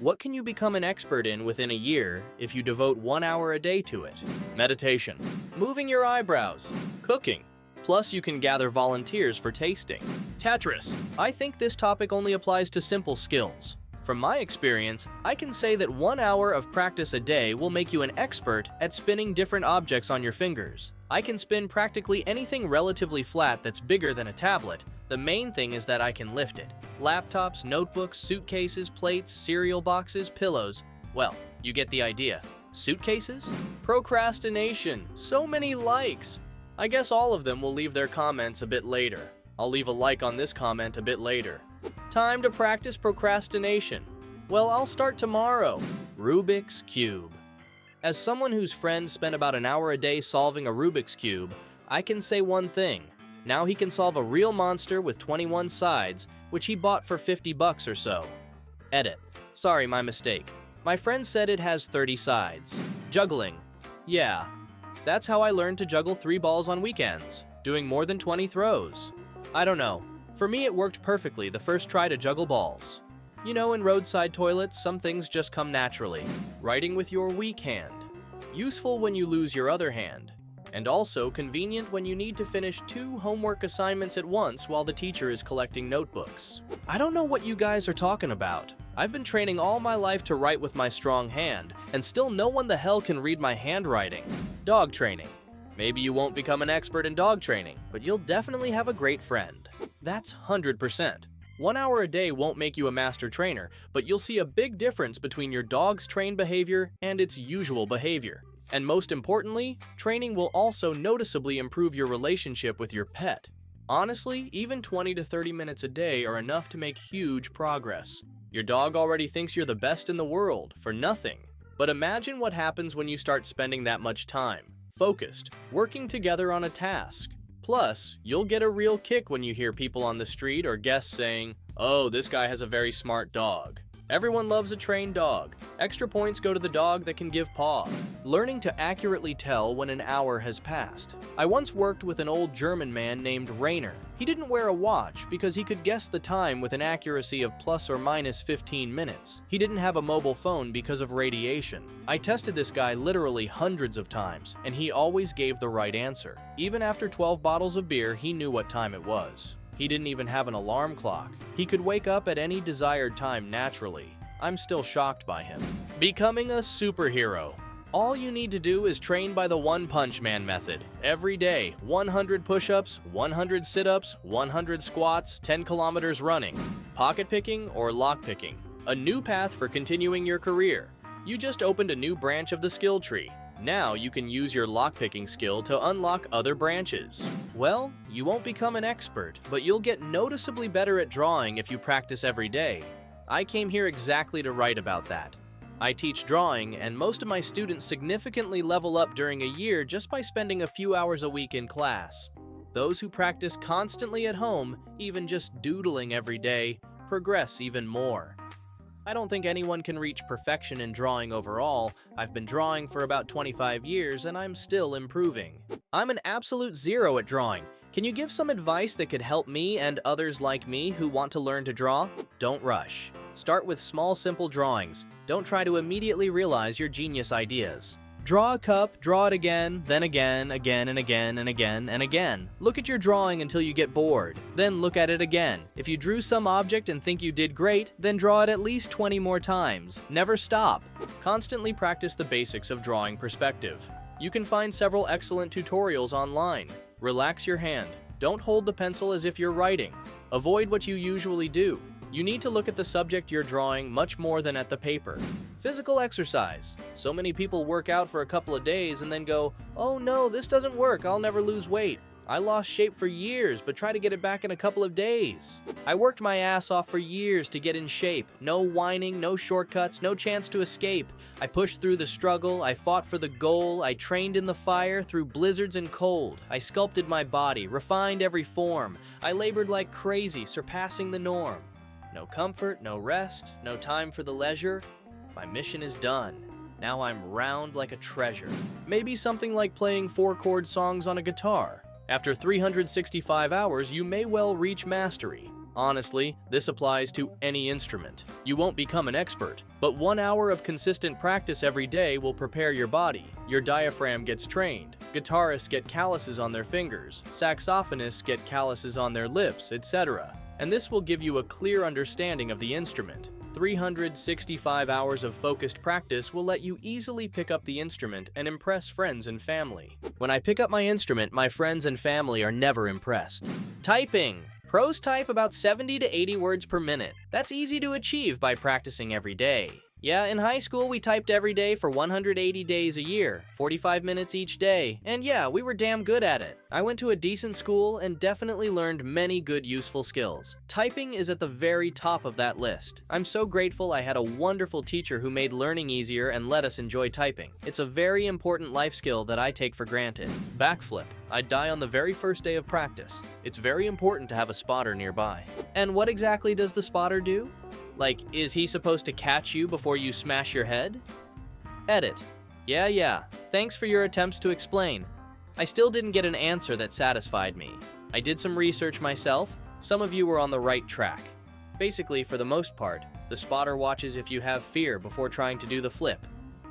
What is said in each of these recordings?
What can you become an expert in within a year if you devote 1 hour a day to it? Meditation, moving your eyebrows, cooking. Plus, you can gather volunteers for tasting. Tetris. I think this topic only applies to simple skills. From my experience, I can say that 1 hour of practice a day will make you an expert at spinning different objects on your fingers. I can spin practically anything relatively flat that's bigger than a tablet. The main thing is that I can lift it. Laptops, notebooks, suitcases, plates, cereal boxes, pillows. Well, you get the idea. Suitcases? Procrastination. So many likes. I guess all of them will leave their comments a bit later. I'll leave a like on this comment a bit later. Time to practice procrastination. Well, I'll start tomorrow. Rubik's Cube. As someone whose friends spent about an hour a day solving a Rubik's Cube, I can say one thing. Now he can solve a real monster with 21 sides, which he bought for $50 or so. Edit. Sorry, my mistake. My friend said it has 30 sides. Juggling. Yeah. That's how I learned to juggle 3 balls on weekends, doing more than 20 throws. I don't know. For me, it worked perfectly the first try to juggle balls. You know, in roadside toilets, some things just come naturally. Writing with your weak hand. Useful when you lose your other hand. And also convenient when you need to finish 2 homework assignments at once while the teacher is collecting notebooks. I don't know what you guys are talking about. I've been training all my life to write with my strong hand, and still no one the hell can read my handwriting. Dog training. Maybe you won't become an expert in dog training, but you'll definitely have a great friend. That's 100%. 1 hour a day won't make you a master trainer, but you'll see a big difference between your dog's trained behavior and its usual behavior. And most importantly, training will also noticeably improve your relationship with your pet. Honestly, even 20 to 30 minutes a day are enough to make huge progress. Your dog already thinks you're the best in the world for nothing. But imagine what happens when you start spending that much time, focused, working together on a task. Plus, you'll get a real kick when you hear people on the street or guests saying, "Oh, this guy has a very smart dog." Everyone loves a trained dog. Extra points go to the dog that can give paw. Learning to accurately tell when an hour has passed. I once worked with an old German man named Rainer. He didn't wear a watch because he could guess the time with an accuracy of plus or minus 15 minutes. He didn't have a mobile phone because of radiation. I tested this guy literally hundreds of times, and he always gave the right answer. Even after 12 bottles of beer, he knew what time it was. He didn't even have an alarm clock. He could wake up at any desired time naturally. I'm still shocked by him. Becoming a superhero. All you need to do is train by the One Punch Man method. Every day, 100 push-ups, 100 sit-ups, 100 squats, 10 kilometers running. Pocket picking or lock picking. A new path for continuing your career. You just opened a new branch of the skill tree. Now you can use your lockpicking skill to unlock other branches. Well, you won't become an expert, but you'll get noticeably better at drawing if you practice every day. I came here exactly to write about that. I teach drawing, and most of my students significantly level up during a year just by spending a few hours a week in class. Those who practice constantly at home, even just doodling every day, progress even more. I don't think anyone can reach perfection in drawing overall. I've been drawing for about 25 years and I'm still improving. I'm an absolute zero at drawing. Can you give some advice that could help me and others like me who want to learn to draw? Don't rush. Start with small, simple drawings. Don't try to immediately realize your genius ideas. Draw a cup, draw it again, then again, again and again and again and again. Look at your drawing until you get bored. Then look at it again. If you drew some object and think you did great, then draw it at least 20 more times. Never stop. Constantly practice the basics of drawing perspective. You can find several excellent tutorials online. Relax your hand. Don't hold the pencil as if you're writing. Avoid what you usually do. You need to look at the subject you're drawing much more than at the paper. Physical exercise. So many people work out for a couple of days and then go, "Oh no, this doesn't work, I'll never lose weight. I lost shape for years, but try to get it back in a couple of days." I worked my ass off for years to get in shape. No whining, no shortcuts, no chance to escape. I pushed through the struggle, I fought for the goal, I trained in the fire through blizzards and cold. I sculpted my body, refined every form. I labored like crazy, surpassing the norm. No comfort, no rest, no time for the leisure. My mission is done. Now I'm round like a treasure. Maybe something like playing 4-chord songs on a guitar. After 365 hours, you may well reach mastery. Honestly, this applies to any instrument. You won't become an expert, but 1 hour of consistent practice every day will prepare your body. Your diaphragm gets trained, guitarists get calluses on their fingers, saxophonists get calluses on their lips, etc. And this will give you a clear understanding of the instrument. 365 hours of focused practice will let you easily pick up the instrument and impress friends and family. When I pick up my instrument, my friends and family are never impressed. Typing. Pros type about 70 to 80 words per minute. That's easy to achieve by practicing every day. Yeah, in high school we typed every day for 180 days a year, 45 minutes each day, and yeah, we were damn good at it. I went to a decent school and definitely learned many good useful skills. Typing is at the very top of that list. I'm so grateful I had a wonderful teacher who made learning easier and let us enjoy typing. It's a very important life skill that I take for granted. Backflip. I'd die on the very first day of practice. It's very important to have a spotter nearby. And what exactly does the spotter do? Like, is he supposed to catch you before you smash your head? Edit. Yeah. Thanks for your attempts to explain. I still didn't get an answer that satisfied me. I did some research myself. Some of you were on the right track. Basically, for the most part, the spotter watches if you have fear before trying to do the flip.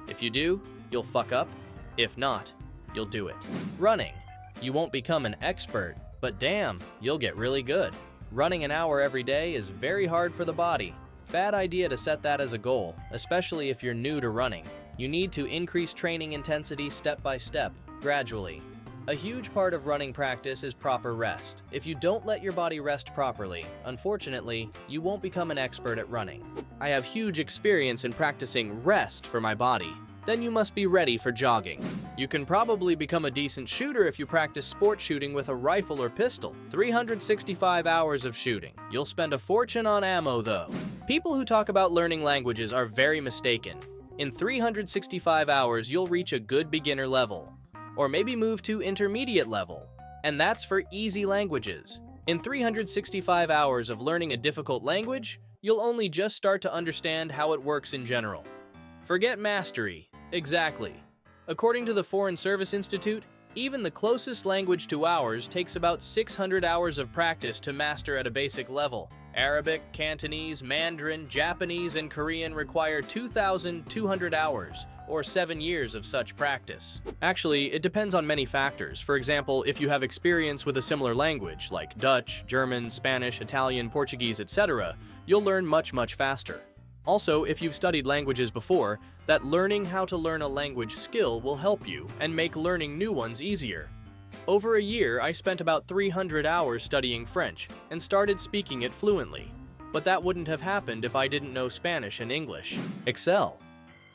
If you do, you'll fuck up. If not, you'll do it. Running. You won't become an expert, but damn, you'll get really good. Running an hour every day is very hard for the body. Bad idea to set that as a goal, especially if you're new to running. You need to increase training intensity step by step, gradually. A huge part of running practice is proper rest. If you don't let your body rest properly, unfortunately, you won't become an expert at running. I have huge experience in practicing rest for my body. Then you must be ready for jogging. You can probably become a decent shooter if you practice sport shooting with a rifle or pistol. 365 hours of shooting. You'll spend a fortune on ammo though. People who talk about learning languages are very mistaken. In 365 hours, you'll reach a good beginner level, or maybe move to intermediate level, and that's for easy languages. In 365 hours of learning a difficult language, you'll only just start to understand how it works in general. Forget mastery. Exactly. According to the Foreign Service Institute, even the closest language to ours takes about 600 hours of practice to master at a basic level. Arabic, Cantonese, Mandarin, Japanese, and Korean require 2,200 hours, or 7 years of such practice. Actually, it depends on many factors. For example, if you have experience with a similar language, like Dutch, German, Spanish, Italian, Portuguese, etc., you'll learn much faster. Also, if you've studied languages before, that learning how to learn a language skill will help you and make learning new ones easier. Over a year, I spent about 300 hours studying French and started speaking it fluently. But that wouldn't have happened if I didn't know Spanish and English. Excel.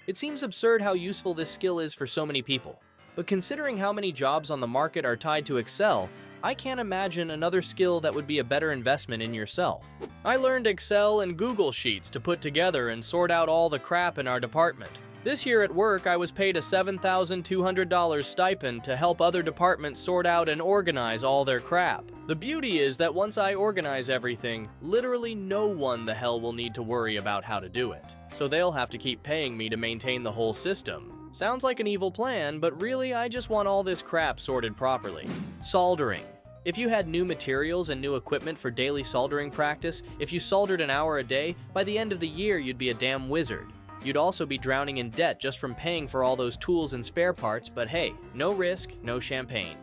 It seems absurd how useful this skill is for so many people. But considering how many jobs on the market are tied to Excel, I can't imagine another skill that would be a better investment in yourself. I learned Excel and Google Sheets to put together and sort out all the crap in our department. This year at work, I was paid a $7,200 stipend to help other departments sort out and organize all their crap. The beauty is that once I organize everything, literally no one the hell will need to worry about how to do it. So they'll have to keep paying me to maintain the whole system. Sounds like an evil plan, but really I just want all this crap sorted properly. Soldering. If you had new materials and new equipment for daily soldering practice, if you soldered an hour a day, by the end of the year you'd be a damn wizard. You'd also be drowning in debt just from paying for all those tools and spare parts, but hey, no risk, no champagne.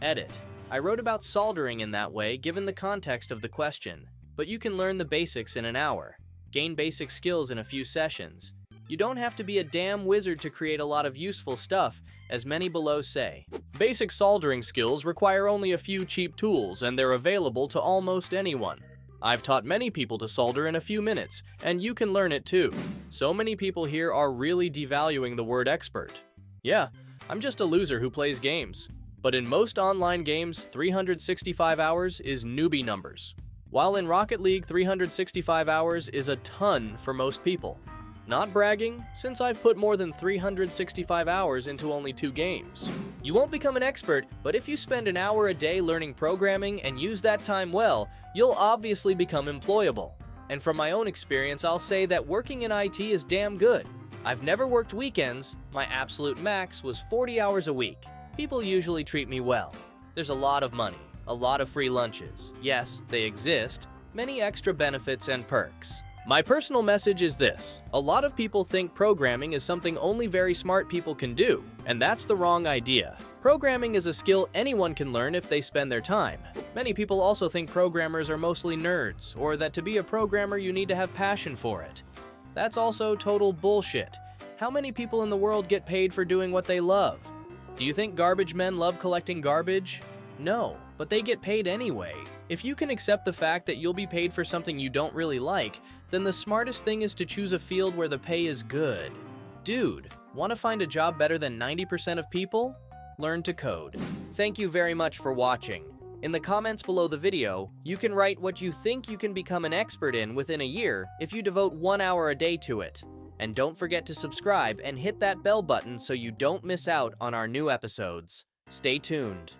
Edit. I wrote about soldering in that way given the context of the question, but you can learn the basics in an hour, gain basic skills in a few sessions. You don't have to be a damn wizard to create a lot of useful stuff, as many below say. Basic soldering skills require only a few cheap tools, and they're available to almost anyone. I've taught many people to solder in a few minutes, and you can learn it too. So many people here are really devaluing the word expert. Yeah, I'm just a loser who plays games. But in most online games, 365 hours is newbie numbers. While in Rocket League, 365 hours is a ton for most people. Not bragging, since I've put more than 365 hours into only 2 games. You won't become an expert, but if you spend an hour a day learning programming and use that time well, you'll obviously become employable. And from my own experience, I'll say that working in IT is damn good. I've never worked weekends. My absolute max was 40 hours a week. People usually treat me well. There's a lot of money, a lot of free lunches. Yes, they exist, Many extra benefits and perks. My personal message is this: a lot of people think programming is something only very smart people can do, and that's the wrong idea. Programming is a skill anyone can learn if they spend their time. Many people also think programmers are mostly nerds, or that to be a programmer you need to have passion for it. That's also total bullshit. How many people in the world get paid for doing what they love? Do you think garbage men love collecting garbage? No, but they get paid anyway. If you can accept the fact that you'll be paid for something you don't really like, then the smartest thing is to choose a field where the pay is good. Dude, want to find a job better than 90% of people? Learn to code. Thank you very much for watching. In the comments below the video, you can write what you think you can become an expert in within a year if you devote 1 hour a day to it. And don't forget to subscribe and hit that bell button so you don't miss out on our new episodes. Stay tuned.